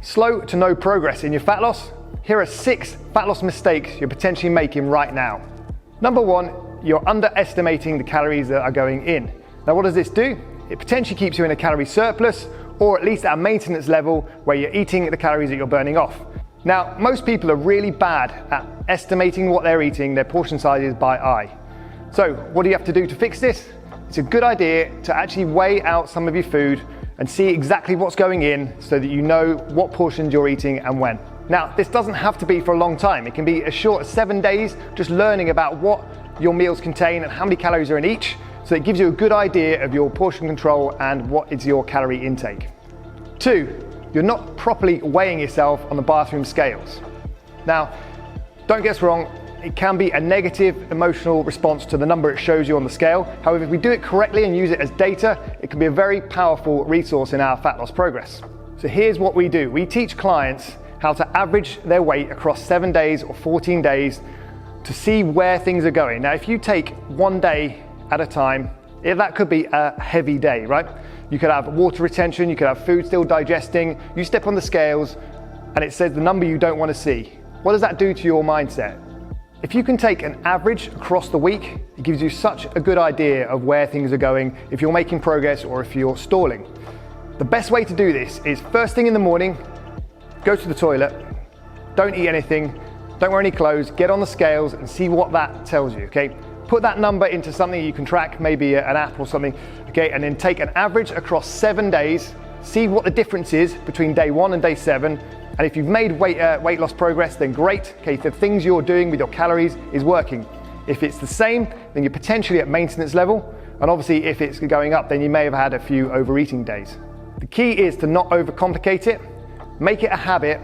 Slow to no progress in your fat loss? Here are 6 fat loss mistakes you're potentially making right now. Number 1, you're underestimating the calories that are going in. Now what does this do? It potentially keeps you in a calorie surplus, or at least at a maintenance level where you're eating the calories that you're burning off. Now, most people are really bad at estimating what they're eating, their portion sizes by eye. So what do you have to do to fix this? It's a good idea to actually weigh out some of your food and see exactly what's going in so that you know what portions you're eating and when. Now, this doesn't have to be for a long time. It can be as short as 7 days, just learning about what your meals contain and how many calories are in each, so it gives you a good idea of your portion control and what is your calorie intake. 2, you're not properly weighing yourself on the bathroom scales. Now, don't get us wrong, it can be a negative emotional response to the number it shows you on the scale. However, if we do it correctly and use it as data, it can be a very powerful resource in our fat loss progress. So here's what we do. We teach clients how to average their weight across 7 days or 14 days to see where things are going. Now, if you take 1 day at a time, that could be a heavy day, right? You could have water retention, you could have food still digesting, you step on the scales and it says the number you don't want to see. What does that do to your mindset? If you can take an average across the week, it gives you such a good idea of where things are going, if you're making progress or if you're stalling. The best way to do this is first thing in the morning, go to the toilet, don't eat anything, don't wear any clothes, get on the scales and see what that tells you, okay? Put that number into something you can track, maybe an app or something, okay? And then take an average across 7 days, see what the difference is between day 1 and day 7. And if you've made weight loss progress, then great. Okay, if the things you're doing with your calories is working. If it's the same, then you're potentially at maintenance level. And obviously, if it's going up, then you may have had a few overeating days. The key is to not overcomplicate it. Make it a habit.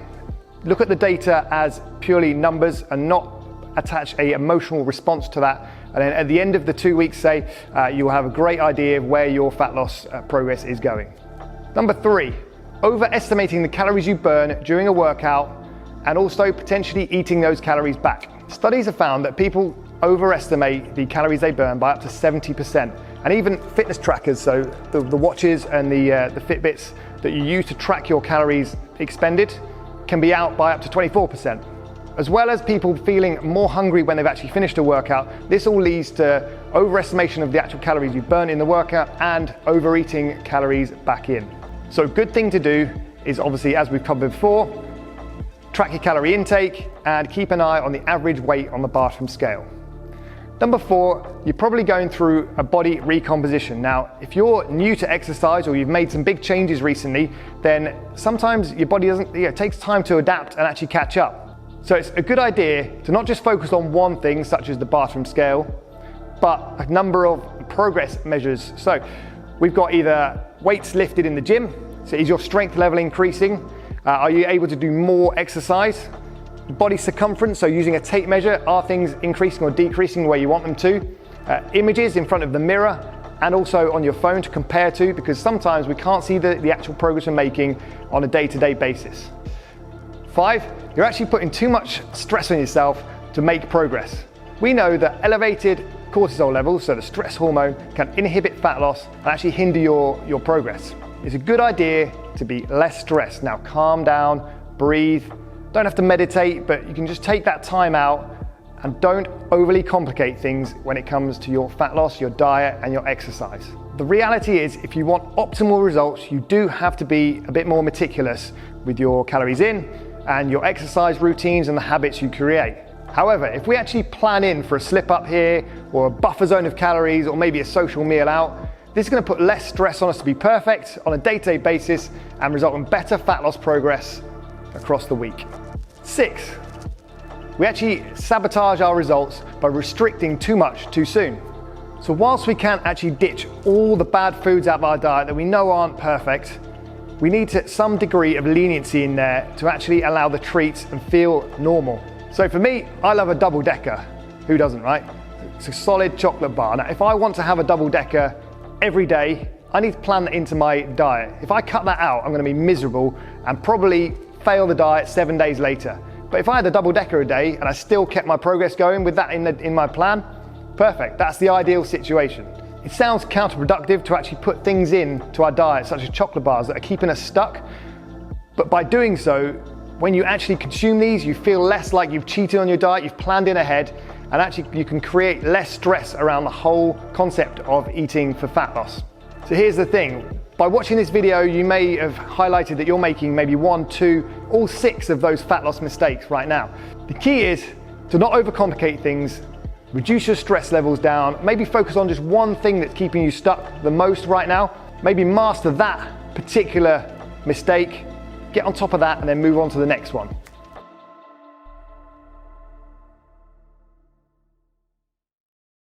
Look at the data as purely numbers and not attach an emotional response to that. And then at the end of the 2 weeks, say, you'll have a great idea of where your fat loss progress is going. Number 3. Overestimating the calories you burn during a workout and also potentially eating those calories back. Studies have found that people overestimate the calories they burn by up to 70%. And even fitness trackers, so the watches and the Fitbits that you use to track your calories expended can be out by up to 24%. As well as people feeling more hungry when they've actually finished a workout, this all leads to overestimation of the actual calories you burn in the workout and overeating calories back in. So a good thing to do is obviously, as we've covered before, track your calorie intake and keep an eye on the average weight on the bathroom scale. Number 4, you're probably going through a body recomposition. Now, if you're new to exercise or you've made some big changes recently, then sometimes your body it takes time to adapt and actually catch up. So it's a good idea to not just focus on one thing, such as the bathroom scale, but a number of progress measures. So we've got either weights lifted in the gym, so is your strength level increasing? Are you able to do more exercise? Body circumference, so using a tape measure, are things increasing or decreasing where you want them to? Images in front of the mirror and also on your phone to compare to, because sometimes we can't see the actual progress we're making on a day-to-day basis. 5, you're actually putting too much stress on yourself to make progress. We know that elevated cortisol levels, so the stress hormone, can inhibit fat loss and actually hinder your progress. It's a good idea to be less stressed. Now calm down, breathe. Don't have to meditate, but you can just take that time out and don't overly complicate things when it comes to your fat loss, your diet and your exercise. The reality is, if you want optimal results, you do have to be a bit more meticulous with your calories in and your exercise routines and the habits you create. However, if we actually plan in for a slip up here or a buffer zone of calories or maybe a social meal out, this is going to put less stress on us to be perfect on a day-to-day basis and result in better fat loss progress across the week. 6, we actually sabotage our results by restricting too much too soon. So whilst we can't actually ditch all the bad foods out of our diet that we know aren't perfect, we need some degree of leniency in there to actually allow the treats and feel normal. So for me, I love a double decker. Who doesn't, right? It's a solid chocolate bar. Now, if I want to have a double decker every day, I need to plan that into my diet. If I cut that out, I'm going to be miserable and probably fail the diet 7 days later. But if I had a double decker a day and I still kept my progress going with that in my plan, perfect. That's the ideal situation. It sounds counterproductive to actually put things into our diet, such as chocolate bars, that are keeping us stuck. But by doing so, when you actually consume these, you feel less like you've cheated on your diet, you've planned in ahead, and actually you can create less stress around the whole concept of eating for fat loss. So here's the thing, by watching this video, you may have highlighted that you're making maybe 1, 2, all 6 of those fat loss mistakes right now. The key is to not overcomplicate things, reduce your stress levels down, maybe focus on just one thing that's keeping you stuck the most right now, maybe master that particular mistake, get on top of that and then move on to the next one.